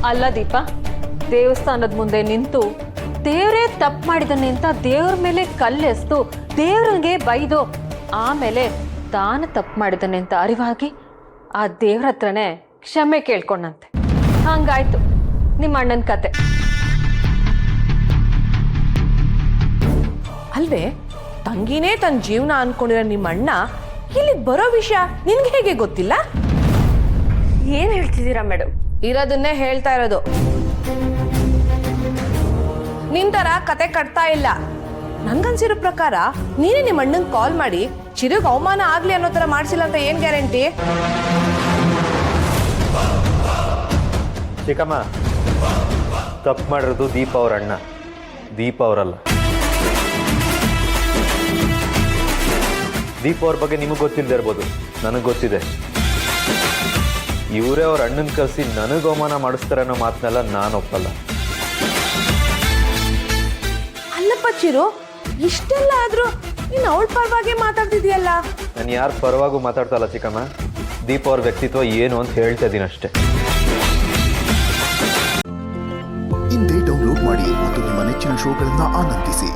ಅಲ್ಲ ದೀಪ, ದೇವಸ್ಥಾನದ ಮುಂದೆ ನಿಂತು ದೇವರೇ ತಪ್ಪು ಮಾಡಿದಾನೆ ಅಂತ ದೇವ್ರ ಮೇಲೆ ಕಲ್ಲೆಸ್ತು ದೇವ್ರಿಗೆ ಬೈದು ಆಮೇಲೆ ತಾನು ತಪ್ಪು ಮಾಡಿದಾನೆ ಅಂತ ಅರಿವಾಗಿ ಆ ದೇವ್ರ ಹತ್ರನೇ ಕ್ಷಮೆ ಕೇಳ್ಕೊಂಡಂತೆ. ಹಂಗಾಯ್ತು ನಿಮ್ಮ ಅಣ್ಣನ ಕತೆ. ಅಲ್ವೇ, ತಂಗಿನೇ ತನ್ನ ಜೀವನ ಅನ್ಕೊಂಡಿರೋ ನಿಮ್ಮ ಅಣ್ಣ ಇಲ್ಲಿ ಬರೋ ವಿಷಯ ನಿನ್ಗೆ ಹೇಗೆ ಗೊತ್ತಿಲ್ಲ? ಏನ್ ಹೇಳ್ತಿದ್ದೀರಾ ಮೇಡಮ್? ಇರೋದನ್ನೇ ಹೇಳ್ತಾ ಇರೋದು. ನಿಂತರ ಕತೆ ಕಟ್ತಾ ಇಲ್ಲ. ನಂಗನ್ಸಿರೋ ಪ್ರಕಾರ ನೀನೇ ನಿಮ್ಮ ಅಣ್ಣಂಗೆ ಕಾಲ್ ಮಾಡಿ ಚಿರುಗ್ ಅವಮಾನ ಆಗ್ಲಿ ಅನ್ನೋ ತರ ಮಾಡ್ಸಿಲ್ಲ ಅಂತ ಏನ್ ಗ್ಯಾರಂಟಿ? ಚಿಕ್ಕಮ್ಮ, ತಪ್ಪು ಮಾಡಿರೋದು ದೀಪ ಅವ್ರ ಅಣ್ಣ, ದೀಪ ಅವರಲ್ಲ. ದೀಪ ಅವ್ರ ಬಗ್ಗೆ ನಿಮಗೆ ಗೊತ್ತಿಲ್ಲದೆ ಇರ್ಬೋದು, ನನಗೆ ಗೊತ್ತಿದೆ. ಇವರೇ ಅವ್ರ ಅಣ್ಣನ ಕರೆಸಿ ನನಗೆ ಅವಮಾನ ಮಾಡಿಸ್ತಾರೆ ಅನ್ನೋ ಮಾತನ್ನೆಲ್ಲ ನಾನು ಒಪ್ಪಲ್ಲ. ಅಲ್ಲಪ್ಪ ಚಿರು, ಇಷ್ಟೆಲ್ಲ ಆದ್ರೂ ನೀನು ಅವಳ ಪರವಾಗಿ ಮಾತಾಡ್ತಿದ್ಯಲ್ಲ. ನಾನು ಯಾರ ಪರವಾಗೂ ಮಾತಾಡ್ತಲ್ಲ ಚಿಕ್ಕಮ್ಮ, ದೀಪ ಅವ್ರ ವ್ಯಕ್ತಿತ್ವ ಏನು ಅಂತ ಹೇಳ್ತಾ ಇದ್ದೀನಿ ಅಷ್ಟೇ. ಇಂದೇ ಡೌನ್ಲೋಡ್ ಮಾಡಿ ಮತ್ತು ನಿಮ್ಮ ನೆಚ್ಚಿನ ಶೋಗಳನ್ನು ಆನಂದಿಸಿ.